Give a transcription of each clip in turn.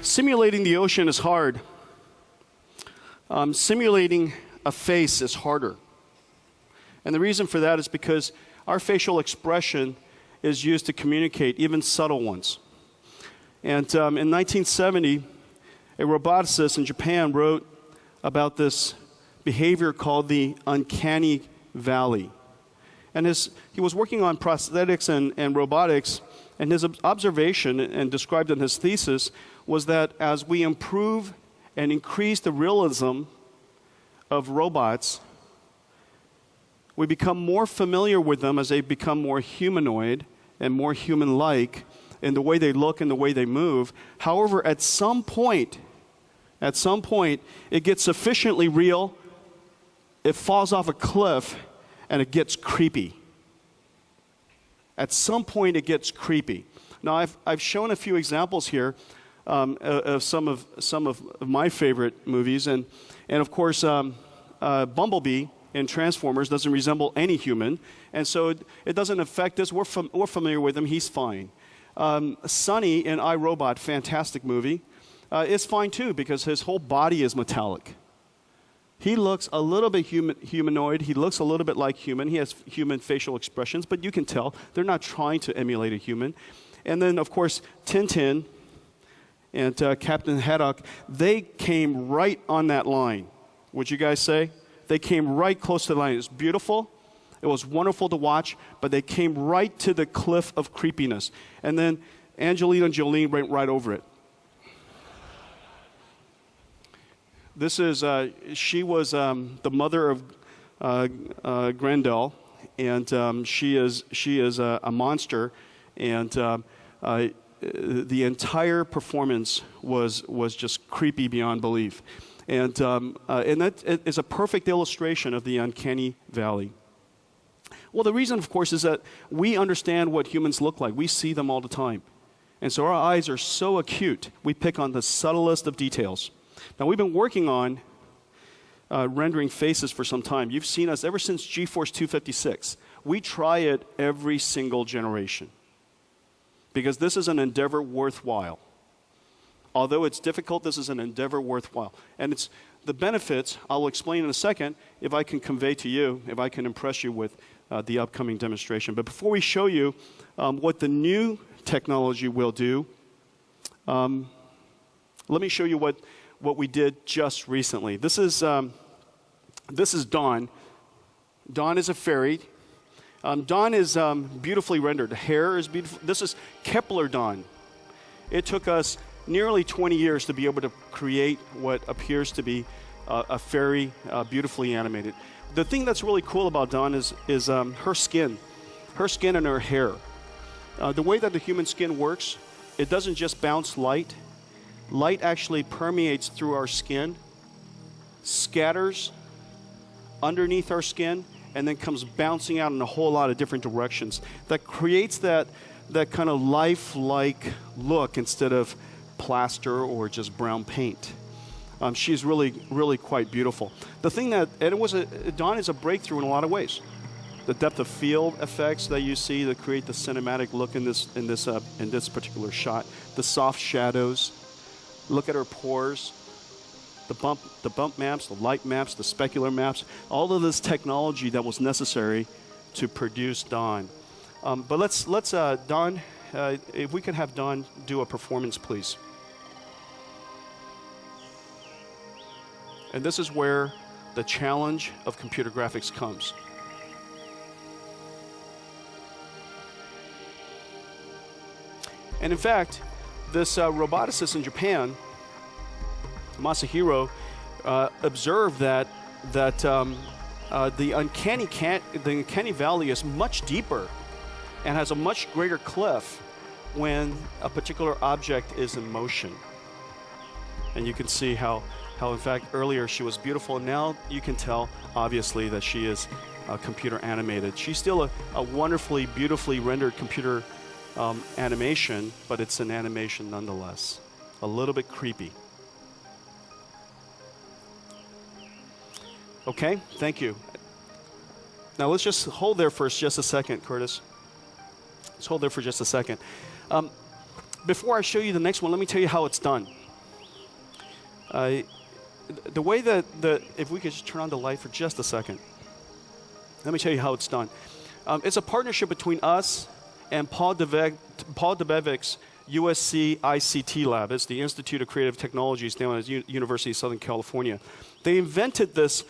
simulating the ocean is hard. Simulating a face is harder. And the reason for that is because our facial expression is used to communicate, even subtle ones. And in 1970, a roboticist in Japan wrote about this behavior called the Uncanny Valley. And he was working on prosthetics and robotics, and his observation, and described in his thesis, was that as we improve and increase the realism of robots, we become more familiar with them as they become more humanoid and more human-like in the way they look and the way they move. However, at some point, it gets sufficiently real, it falls off a cliff, and it gets creepy. At some point, it gets creepy. Now, I've shown a few examples here of some of my favorite movies, and of course, Bumblebee in Transformers doesn't resemble any human, and so it doesn't affect us. We're familiar with him. He's fine. Sonny in iRobot, fantastic movie, is fine too because his whole body is metallic. He looks a little bit humanoid. He looks a little bit like human. He has human facial expressions, but you can tell they're not trying to emulate a human. And then, of course, Tintin and Captain Haddock, they came right on that line. Would you guys say? They came right close to the line. It was beautiful. It was wonderful to watch, but they came right to the cliff of creepiness. And then Angelina Jolie went right over it. This is, she was the mother of Grendel, and she is a monster, and the entire performance was just creepy beyond belief. And that is a perfect illustration of the Uncanny Valley. Well, the reason, of course, is that we understand what humans look like. We see them all the time. And so our eyes are so acute, we pick on the subtlest of details. Now, we've been working on rendering faces for some time. You've seen us ever since GeForce 256. We try it every single generation because this is an endeavor worthwhile. Although it's difficult, this is an endeavor worthwhile. And it's the benefits, I'll explain in a second, if I can convey to you, if I can impress you with the upcoming demonstration. But before we show you what the new technology will do, let me show you what we did just recently. This is Dawn. Dawn is a fairy. Dawn is beautifully rendered. The hair is beautiful. This is Kepler Dawn. It took us nearly 20 years to be able to create what appears to be a fairy, beautifully animated. The thing that's really cool about Dawn is her skin and her hair. The way that the human skin works, it doesn't just bounce light. Light actually permeates through our skin, scatters underneath our skin, and then comes bouncing out in a whole lot of different directions. That creates that kind of lifelike look instead of plaster or just brown paint. She's really, really quite beautiful. The thing Dawn is a breakthrough in a lot of ways. The depth of field effects that you see that create the cinematic look in this particular shot, the soft shadows. Look at her pores, the bump maps, the light maps, the specular maps, all of this technology that was necessary to produce Dawn. But let's Dawn, if we could have Dawn do a performance, please. And this is where the challenge of computer graphics comes. And in fact, this roboticist in Japan, Masahiro, observed that the Uncanny Valley is much deeper and has a much greater cliff when a particular object is in motion. And you can see how in fact earlier she was beautiful, and now you can tell obviously that she is computer animated. She's still a wonderfully, beautifully rendered computer animation, but it's an animation nonetheless. A little bit creepy. Okay, thank you. Now let's just hold there for just a second, Curtis. Let's hold there for just a second. Before I show you the next one, let me tell you how it's done. The way that if we could just turn on the light for just a second. Let me tell you how it's done. It's a partnership between us and Paul Debevic's USC ICT lab. It's the Institute of Creative Technologies down at University of Southern California. They invented this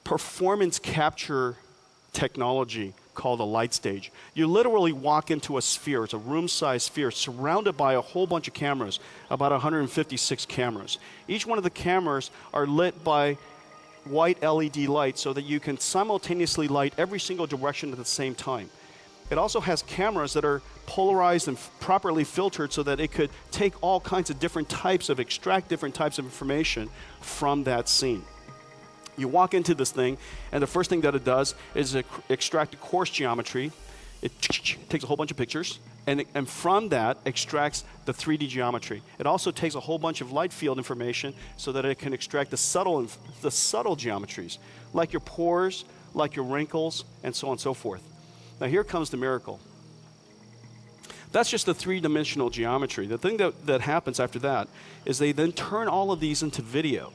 performance capture technology called a light stage. You literally walk into a sphere, it's a room-sized sphere, surrounded by a whole bunch of cameras, about 156 cameras. Each one of the cameras are lit by white LED lights so that you can simultaneously light every single direction at the same time. It also has cameras that are polarized and properly filtered so that it could take all kinds of extract different types of information from that scene. You walk into this thing, and the first thing that it does is extract a coarse geometry. It takes a whole bunch of pictures, and from that extracts the 3D geometry. It also takes a whole bunch of light field information so that it can extract the subtle geometries, like your pores, like your wrinkles, and so on and so forth. Now here comes the miracle. That's just the three-dimensional geometry. The thing that happens after that is they then turn all of these into video.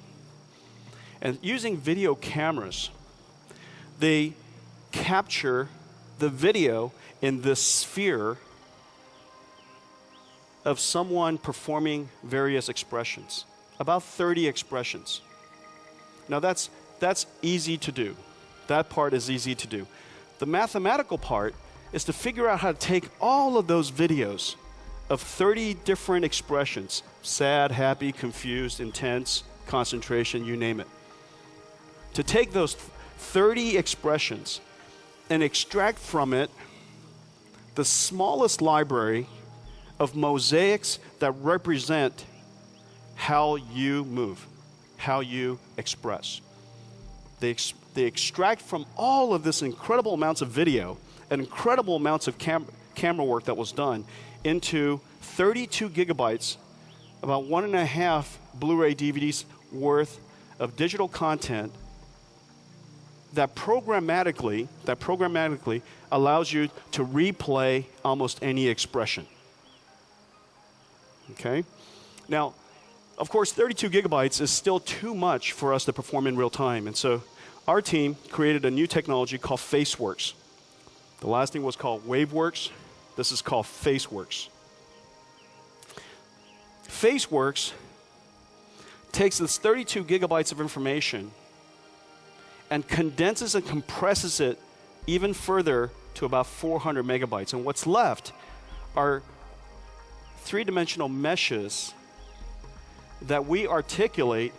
And using video cameras, they capture the video in this sphere of someone performing various expressions, about 30 expressions. Now that's easy to do. That part is easy to do. The mathematical part is to figure out how to take all of those videos of 30 different expressions, sad, happy, confused, intense, concentration, you name it. To take those 30 expressions and extract from it the smallest library of mosaics that represent how you move, how you express. They extract from all of this incredible amounts of video and incredible amounts of camera work that was done into 32 gigabytes, about 1.5 Blu-ray DVDs worth of digital content that programmatically allows you to replay almost any expression. Okay? Now, of course, 32 gigabytes is still too much for us to perform in real time. And so our team created a new technology called FaceWorks. The last thing was called WaveWorks. This is called FaceWorks. FaceWorks takes this 32 gigabytes of information and condenses and compresses it even further to about 400 megabytes. And what's left are three-dimensional meshes that we articulate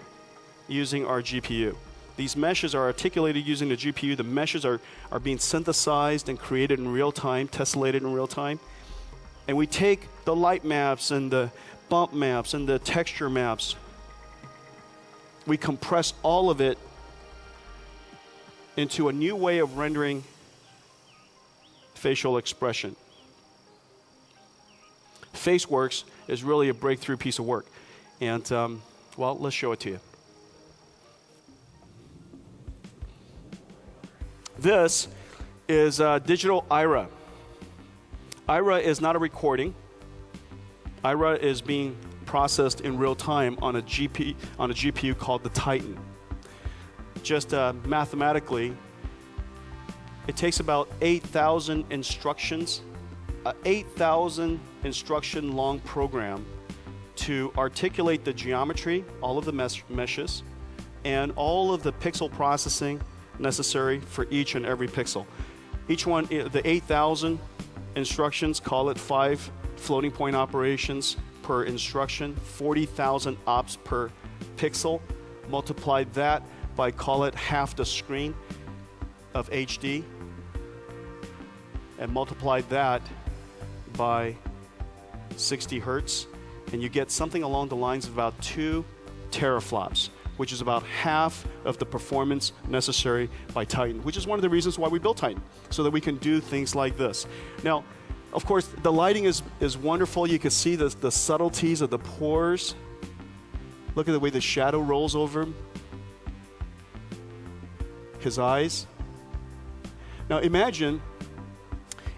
using our GPU. These meshes are articulated using the GPU. The meshes are being synthesized and created in real time, tessellated in real time. And we take the light maps and the bump maps and the texture maps. We compress all of it into a new way of rendering facial expression. FaceWorks is really a breakthrough piece of work. And, well, let's show it to you. This is digital IRA. IRA is not a recording. IRA is being processed in real time on a GPU called the Titan. Just mathematically, it takes about 8,000 instructions, 8,000 instruction long program to articulate the geometry, all of the meshes, and all of the pixel processing necessary for each and every pixel. Each one, the 8,000 instructions, call it 5 floating point operations per instruction, 40,000 ops per pixel. Multiply that by, call it half the screen of HD, and multiply that by 60 hertz, and you get something along the lines of about 2 teraflops, which is about half of the performance necessary by Titan, which is one of the reasons why we built Titan, so that we can do things like this. Now, of course, the lighting is wonderful. You can see the subtleties of the pores. Look at the way the shadow rolls over him. His eyes. Now imagine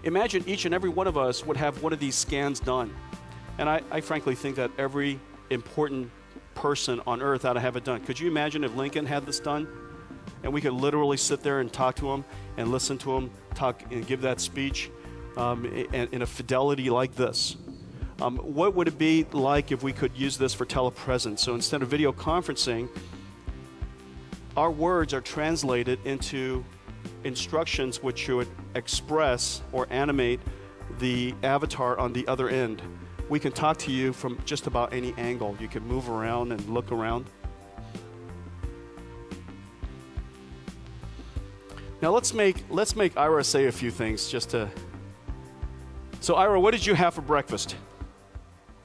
each and every one of us would have one of these scans done. And I frankly think that every important person on earth how to have it done. Could you imagine if Lincoln had this done? And we could literally sit there and talk to him and listen to him talk and give that speech in a fidelity like this. What would it be like if we could use this for telepresence? So instead of video conferencing, our words are translated into instructions which would express or animate the avatar on the other end. We can talk to you from just about any angle. You can move around and look around. Now let's make Ira say a few things just to. So Ira, what did you have for breakfast?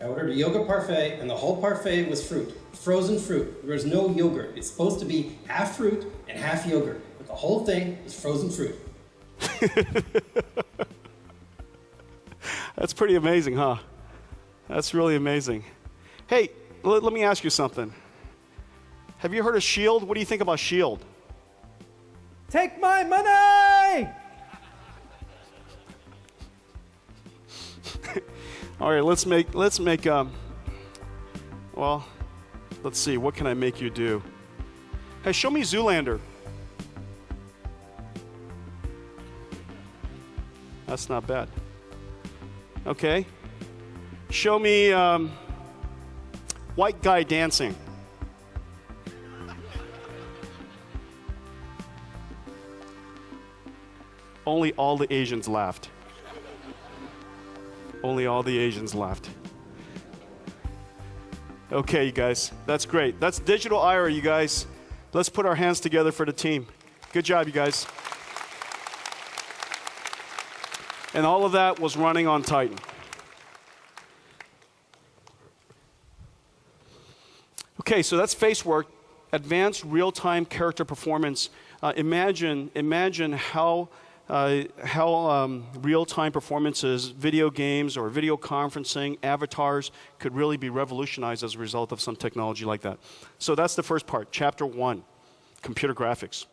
I ordered a yogurt parfait, and the whole parfait was fruit, frozen fruit. There was no yogurt. It's supposed to be half fruit and half yogurt, but the whole thing was frozen fruit. That's pretty amazing, huh? That's really amazing. Hey, let me ask you something. Have you heard of Shield? What do you think about Shield? Take my money! All right, let's make well, let's see, what can I make you do? Hey, show me Zoolander. That's not bad. Okay. Show me white guy dancing. Only all the Asians laughed. Only all the Asians laughed. Okay, you guys, that's great. That's Digital Ira, you guys. Let's put our hands together for the team. Good job, you guys. And all of that was running on Titan. Okay, so that's face work, advanced real-time character performance. Imagine how real-time performances, video games or video conferencing, avatars could really be revolutionized as a result of some technology like that. So that's the first part, chapter 1, computer graphics.